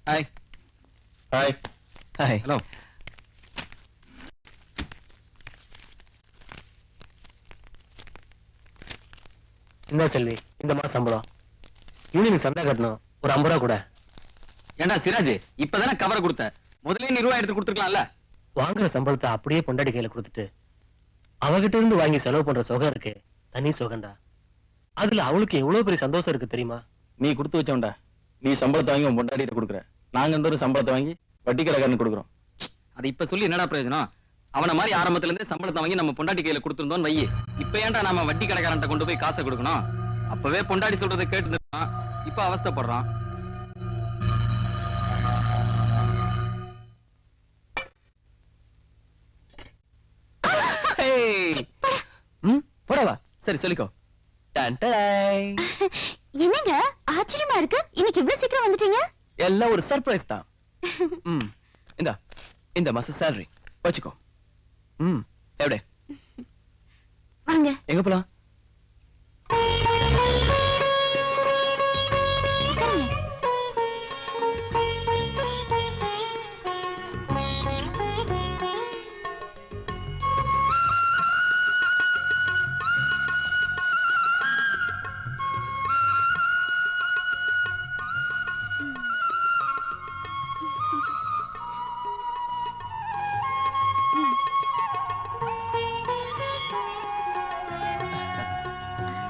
Hi. Hi. Hi. Hello. என்ன செல்வி, இந்த மாசம் சம்பளம் யூனியனுக்கு சந்தா கட்டணும். ஒரு 50 ரூபா கூட. ஏண்டா சிராஜ், இப்பதானே கவரை கொடுத்த, முதல்ல 100 ரூபாய் எடுத்து கொடுத்துருக்கலாம்ல. வாங்குற சம்பளத்தை அப்படியே பொண்டாடி கையில கொடுத்துட்டு அவகிட்ட இருந்து வாங்கி செலவு பண்ற சுகம் இருக்கு, தனி சுகண்டா. அதுல அவளுக்கு எவ்வளவு பெரிய சந்தோஷம் இருக்கு தெரியுமா? நீ கொடுத்து வச்சோம்டா. நீ சம்பளத்தை வாங்கி உன் பொண்டாட்டிட்ட கொடுக்குற, நாங்க இந்த ஒரு சம்பளத்தை வாங்கி வட்டி கடைக்காரனுக்கு கொடுக்குறோம். அது இப்ப சொல்லி என்னடா பிரயோஜனம்? அவன மாதிரி ஆரம்பத்துல இருந்தே சம்பளத்தை வாங்கி நம்ம பொண்டாட்டி கையில கொடுத்துருந்தோம் வையே. இப்ப ஏன்டா நாம வட்டி கடைக்காரன்ட்ட கொண்டு போய் காசை கொடுக்கணும்? அப்பவே பொண்டாட்டி சொல்றதை கேட்டு இப்ப அவஸ்தைப்படுறான். போடவா, சரி சொல்லிக்கோ. என்னங்க ஆச்சரியமா இருக்கு, இன்னைக்கு இவ்வளவு சீக்கிரம் வந்துட்டீங்க. எல்லாம் ஒரு சர்ப்ரைஸ் தான். இந்த மாசம் salary வச்சுக்கோ. எப்படி வாங்க. எங்க போலாம்?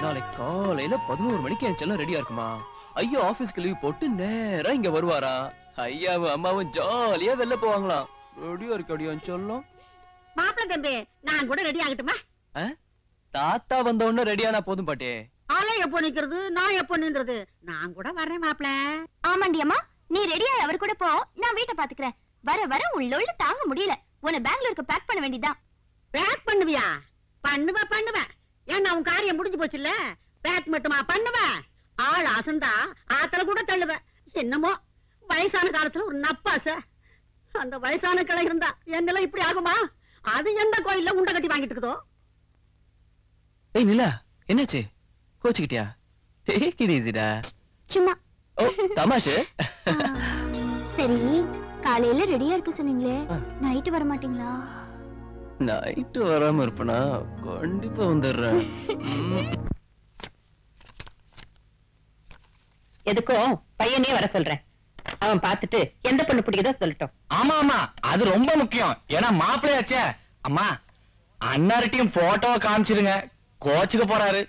நாளைக்கு காலையில 11 மணிக்கு என் செல்லம் ரெடியா இருக்குமா? ஐயா ஆபீஸ்க்கு லீவ் போட்டு நேரா இங்க வருவாரா? ஐயாவும் அம்மாவும் ஜாலியா வெளில போவாங்களாம். ரெடியா இருக்க சொல்லும். மாப்பிள்ள தம்பி, நான் கூட ரெடி ஆகட்டுமா? தாத்தா வந்த உடனே ரெடியானா போதும் பாட்டே. ஆளை எப்போ நிக்கிறது, நான் எப்போ நின்றது? நான் கூட வர்றேன் மாப்பிள்ள. ஆமாண்டி அம்மா, நீ ரெடியா அவர் கூட போ, நான் வீட்டை பாத்துக்கிறேன். வர வர உள்ள தாங்க முடியல. உன்னை பெங்களூருக்கு பேக் பண்ண வேண்டியதான். பேக் பண்ணுவியா? பண்ணுவேன். ஏன்னா உன் காரியம் முடிஞ்சு போச்சு இல்ல. பேக் மட்டுமா பண்ணுவேன்? ஆள் அசந்தா ஆத்துல கூட தள்ளுவேன். என்னமோ வயசான காலத்துல ஒரு நப்பாச. அந்த வயசான கிளை இருந்தா என்னெல்லாம் இப்படி ஆகுமா? அது எந்த கோயில்ல உண்டை கட்டி வாங்கிட்டு இருக்குதோ. ஏய் நிலா, என்னாச்சு? கோச்சுக்கிட்டியா? டேக் இட் ஈஸிடா. சும்மா. ஓ தமாஷு. சரி, காலையில ரெடியா இருக்க சொன்னீங்களே, நைட்டு வர மாட்டீங்களா? நைட்டு வராம இருப்பனா? கண்டிப்பா வந்துடுறேன். எதுக்கும் பையனே வர சொல்றேன். அவன் பார்த்துட்டு எந்த பொண்ணு பிடிக்குதோ சொல்லட்டும். ஆமா, அது ரொம்ப முக்கியம். ஏன்னா மாப்பிள்ளையாச்சே. அம்மா, அண்ணார்ட்டையும் போட்டோ காமிச்சிருங்க, கோச்சுக்க போறாரு.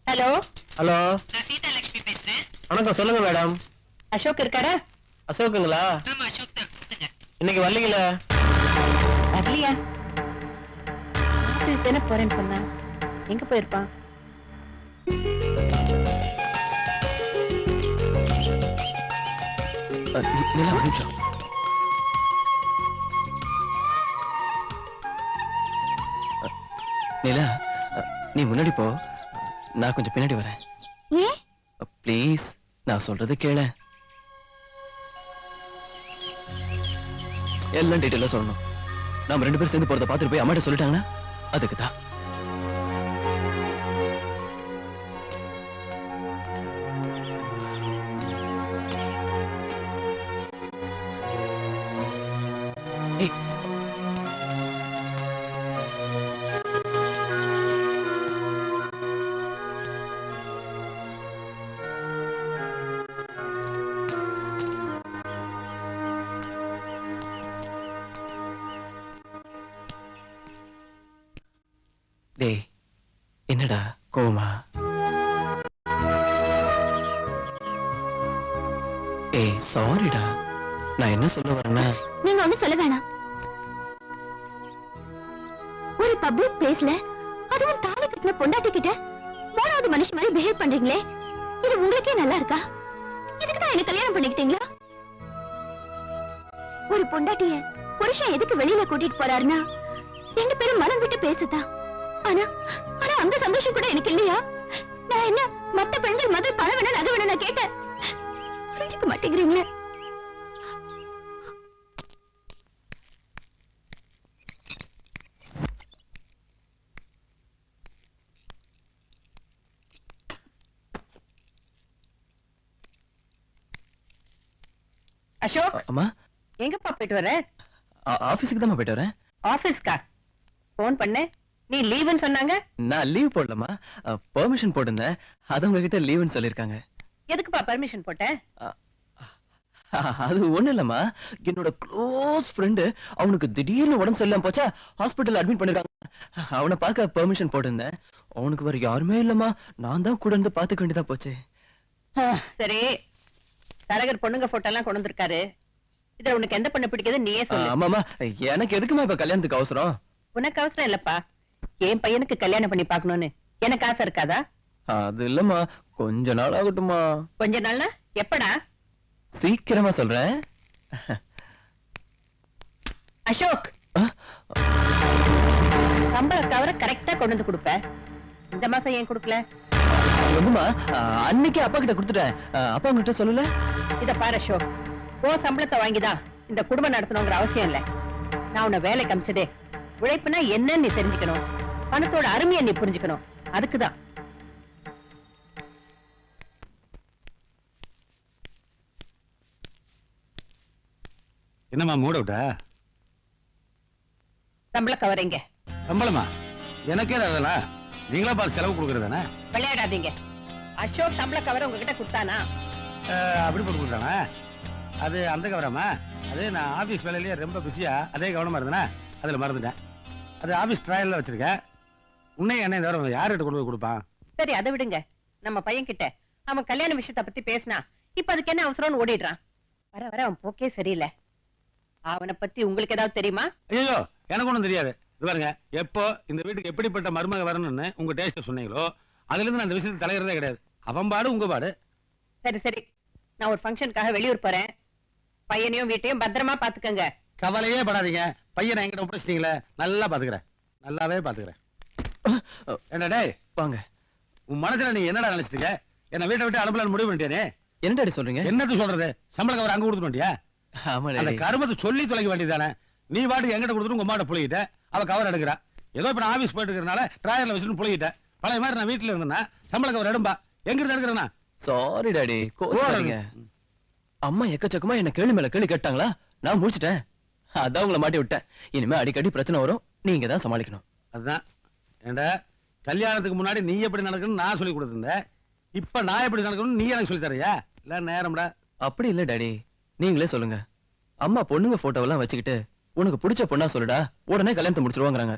ஹலோ ஹலோ, நான் சீதா லட்சுமி பேசுறேன். வணக்கம். சொல்லுங்க மேடம். அசோக் இருக்காரா? அசோக்குங்களா? ஆமா அசோக் தான், கூப்பிடுங்க. இன்னைக்கு வரலீங்களா? வரலையா? தானே போறேன்னு சொன்னா, எங்க போயிருப்பான்? நிலா ஒரு நிமிஷம். நிலா, நீ முன்னாடி போ, நான் கொஞ்சம் பின்னாடி வரேன். ஏன்? ப்ளீஸ், நான் சொல்றது கேளு. எல்லாம் டீட்டெயிலா சொல்லணும். நாம 2 பேரும் சேர்ந்து போறத பார்த்துட்டு போய் அம்மாட்ட சொல்லிட்டாங்கன்னா அதுக்கு தான். டேய், என்னடா கோவமா? ஏய் சாரிடா. நான் என்ன சொல்ல வரேன்னா, நீங்க ஒண்ணு சொல்ல வேணாம். ஒரு பப்ளிக் பிளேஸ்ல அதுவும் தாலி கட்டின பொண்டாட்டி கிட்ட 3வது மனுஷன் மாதிரி பிஹேவ் பண்றீங்களே, இது உங்களுக்கே நல்லா இருக்கா? இதுக்கு தான் என்ன கல்யாணம் பண்ணிக்கிட்டீங்களா? ஒரு பொண்டாட்டிய புருஷன் எதுக்கு வெளியில கூட்டிட்டு போறாருன்னா 2 பேரும் மனம் விட்டு பேசுதா. ஆனா அந்த சந்தோஷம் கூட எனக்கு இல்லையா? நான் என்ன மத்த பெண்கள் மாதிரி பணம் வேணா நகை வேணா நான் கேட்டேன். புரிஞ்சுக்க மாட்டேங்கிறீங்களே. அசோக் அம்மா எங்கப்பா போயிட்டு வர? ஆபீஸ்க்கு தான் போயிட்டு வரேன். ஆபீஸ்க்கா? போன் பண்ண, நீ லீவுன்னு சொன்னாங்க. நான் லீவ் போடலமா, பெர்மிஷன் போட்டிருந்தேன். அது உங்ககிட்ட லீவுன்னு சொல்லிருக்காங்க. எதுக்குப்பா பெர்மிஷன் போட்ட? அது ஒண்ணு இல்லம்மா, என்னோட க்ளோஸ் ஃப்ரெண்டு அவனுக்கு திடீர்னு உடம்பு சரியில்லாம போச்சா, ஹாஸ்பிட்டல் அட்மிட் பண்ணிருக்காங்க. அவனை பார்க்க பெர்மிஷன் போட்டிருந்தேன். அவனுக்கு வேற யாருமே இல்லம்மா, நான் தான் கூட இருந்து பாத்துக்க வேண்டியதா போச்சு. சரி, தரகர் பொண்ணுங்க போட்டோ எல்லாம் கொண்டு வந்திருக்காரு. இதுல உனக்கு எந்த பொண்ணு பிடிக்குது நீயே சொல்லு. ஆமாமா, எனக்கு எதுக்குமா இப்ப கல்யாணத்துக்கு அவசரம்? உனக்கு அவசரம் இல்லப்பா, என் பையனுக்கு கல்யாணம் பண்ணி பாக்கணும்னு எனக்கு ஆசை இருக்காதா? அது இல்லம்மா, கொஞ்ச நாள் ஆகட்டுமா. கொஞ்ச நாள்னா எப்படா? சீக்கிரமா சொல்றேன். அசோக், சம்பள கவரை கரெக்டா கொண்டு வந்து கொடுப்ப, இந்த மாசம் ஏன் கொடுக்கல? வந்துமா, அன்னைக்கு அப்பா கிட்ட கொடுத்துட்டேன். அப்பா உங்ககிட்ட சொல்லல. இத பாரு அசோக், உன் சம்பளத்தை வாங்கிதான் இந்த குடும்பம் நடத்தணுங்கிற அவசியம் இல்ல. நான் உன்னை வேலைக்கு அமிச்சதே உழைப்புனா என்னன்னு நீ தெரிஞ்சுக்கணும், பணத்தோட அருமையை நீ புரிஞ்சுக்கணும். அதுக்குதான். என்னம்மா மூட விட்டா? சம்பள கவரைங்க. சம்பளமா? எனக்கே அதெல்லாம் நீங்களா பார்த்து செலவு கொடுக்கறதானே? விளையாடாதீங்க. அசோக் சம்பள கவரை உங்ககிட்ட கொடுத்தானா? அப்படி போட்டு கொடுத்தானா? அது அந்த கவராமா? அது நான் ஆபீஸ் வேலையிலேயே ரொம்ப பிஸியா அதே கவனமா இருந்தேனா, அதுல மறந்துட்டேன். அது ஆபீஸ் ட்ராயல்ல வச்சிருக்கேன். உன்னை என்ன தவிர யார்கிட்ட கொண்டு போய் கொடுப்பான்? சரி, அதை விடுங்க. நம்ம பையன் கிட்ட அவன் கல்யாண விஷயத்தை பத்தி பேசினா இப்ப அதுக்கு என்ன அவசரம்னு ஓடிடுறான். வர வர அவன் போக்கே சரியில்லை. அவனை பத்தி உங்களுக்கு ஏதாவது தெரியுமா? ஐயோ, எனக்கு ஒண்ணும் தெரியாது. இது பாருங்க, எப்போ இந்த வீட்டுக்கு எப்படிப்பட்ட மருமக வரணும்னு உங்க டேஸ்ட் சொன்னீங்களோ அதுல இருந்து நான் அந்த விஷயத்தை தலையிறதே கிடையாது. அவன் பாடு உங்க பாடு. சரி சரி, நான் ஒரு ஃபங்க்ஷனுக்காக வெளியூர் போறேன். பையனையும் வீட்டையும் பத்திரமா பாத்துக்கங்க. கவலையே படாதீங்க, பையனை என்கிட்ட ஒப்படைச்சிட்டீங்களே, நல்லா பாத்துக்கிறேன், நல்லாவே பாத்துக்கிறேன். என்ன டேய், வாங்க. உன் மனசுல நீ என்னடா நினைச்சிருக்க? என்ன வீட்டை விட்டு அனுப்பலான்னு முடிவு பண்ணிட்டேனே. என்ன டாடி சொல்றீங்க? என்னது சொல்றது? சம்பள கவர் அங்க கொடுத்துட்டு வண்டியா? ஆமா அந்த டாடி. கருமத்தை சொல்லி தொலைக்க வேண்டியதானே. நீ பாட்டுக்கு எங்கிட்ட கொடுத்துட்டு உங்க அம்மாட்ட புளிக்கிட்ட, அவ கவர் எடுக்கிறா. ஏதோ இப்ப நான் ஆபீஸ் போயிட்டு இருக்கிறனால டிராயர்ல வச்சுட்டு புளிக்கிட்டேன். பழைய மாதிரி நான் வீட்டுல இருந்தேன்னா சம்பள கவர் எடும்பா. எங்க இருந்து எடுக்கிறேன்னா? சாரி டாடி, கோவப்படாதீங்க. அம்மா எக்கச்சக்கமா என்ன கேள்வி மேல கேள்வி கேட்டாங்களா, நான் முடிச்சிட்டேன். அதான் உங்களை மாட்டி விட்டேன். இனிமே அடிக்கடி பிரச்சனை வரும், நீங்க தான் சமாளிக்கணும். அதுதான். ஏண்டா, கல்யாணத்துக்கு முன்னாடி நீ எப்படி நடக்கணும்னு நான் சொல்லி கொடுத்துருந்தேன். இப்ப நான் எப்படி நடக்கணும்னு நீ எனக்கு சொல்லி தரையா? இல்ல நேரம்டா. அப்படி இல்ல டாடி, நீங்களே சொல்லுங்க. அம்மா பொண்ணுங்க போட்டோவெல்லாம் வச்சுக்கிட்டு உனக்கு பிடிச்ச பொண்ணா சொல்லுடா, உடனே கல்யாணத்தை முடிச்சிருவாங்கறாங்க.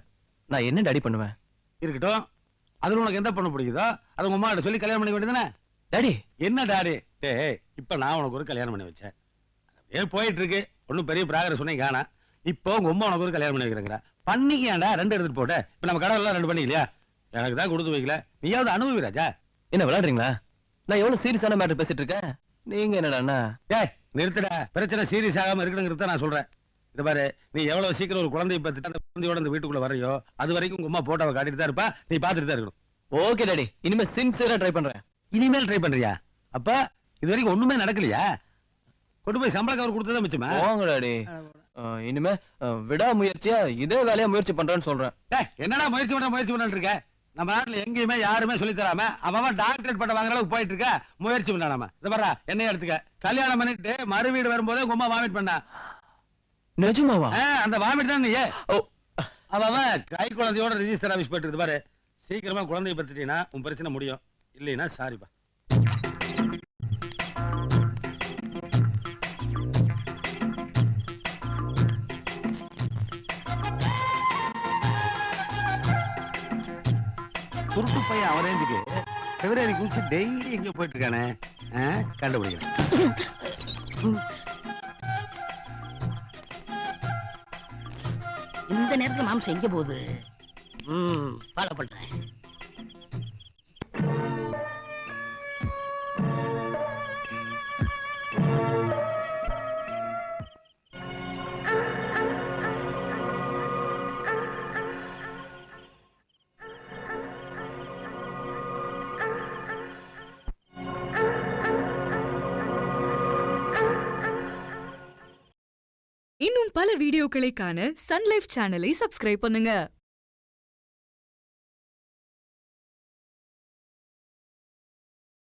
நான் என்ன டாடி பண்ணுவேன்? இருக்கட்டும், அதுல உனக்கு எந்த பொண்ணு பிடிக்குதோ அது உங்க அம்மா கிட்ட சொல்லி கல்யாணம் பண்ணி வேண்டியதானே? டாடி என்ன டாடி? டேய், இப்ப நான் உனக்கு ஒரு கல்யாணம் பண்ணி வச்சேன். ஏன் போயிட்டு இருக்கு, ஒன்னும் பெரிய பிராகர சொன்னீங்க காணா. இப்போ உங்க அம்மா உனக்கு ஒரு கல்யாணம் பண்ணி வைக்கிறேங்கிற. பண்ணிக்கியாண்டா, ரெண்டு எடுத்துட்டு போட்டு. இப்ப நம்ம கடவுள் எல்லாம் ரெண்டு பண்ணிக்கலையா? எனக்கு தான் கொடுத்து வைக்கல, நீயாவது அனுபவி ராஜா. என்ன விளையாடுறீங்களா? நான் எவ்வளவு சீரியஸான மேட்டர் பேசிட்டு இருக்கேன், நீங்க என்னடா? டேய் நிறுத்துடா, பிரச்சனை சீரியஸ் ஆகாம இருக்கணுங்கிறத நான் சொல்றேன். இது பாரு, நீ எவ்வளவு சீக்கிரம் ஒரு குழந்தைய பத்தி அந்த குழந்தையோட இந்த வீட்டுக்குள்ள வரையோ அது வரைக்கும் உங்க அம்மா போட்டோவை காட்டிட்டு தான் இருப்பா, நீ பாத்துட்டு தான் இருக்கணும். ஓகே டாடி, இனிமே சின்சியரா ட்ரை பண்றேன். இனிமேல் ட்ரை பண்றியா? அப்ப இது வரைக்கும் ஒண்ணுமே நடக்கலையா? கொண்டு போய் சம்பள கவர் கொடுத்ததா மிச்சமா? போங்க டாடி, இனிமே விடா முயற்சியா இதே வேலையா முயற்சி பண்றேன்னு சொல்றேன். டேய், என்னடா முயற்சி பண்ணிட்டு இருக்க? நம்ம நாட்டுல எங்கேயுமே யாருமே சொல்லி தராம அவன் டாக்டரேட் பட்டம் வாங்குற அளவுக்கு போயிட்டு இருக்க. முயற்சி பண்ணாம இத பாரு, என்னைய எடுத்துக்க. கல்யாணம் பண்ணிட்டு மறு வீடு வரும்போதே உங்க அம்மா வாமிட் பண்ணா. நிஜமாவா? அந்த வாமிட் தான் நீ. அவன் கை குழந்தையோட ரிஜிஸ்டர் ஆபீஸ் போயிட்டு இருக்கு பாரு. சீக்கிரமா குழந்தைய பத்திட்டீங்கன்னா உன் பிரச்சனை முடியும், இல்லைன்னா சாரிப்பா. குருட்டு பையன் அவரேஞ்சுக்கு பிப்ரவரி குளிச்சு டெய்லி எங்க போயிட்டு இருக்கானே, கண்டுபிடிக்கிறேன். இந்த நேரத்துல மாம்சம் எங்க போகுது? ஃபாலோ பண்றேன். இன்னும் பல வீடியோக்களை காண சன் லைஃப் சேனலை சப்ஸ்கிரைப் பண்ணுங்க.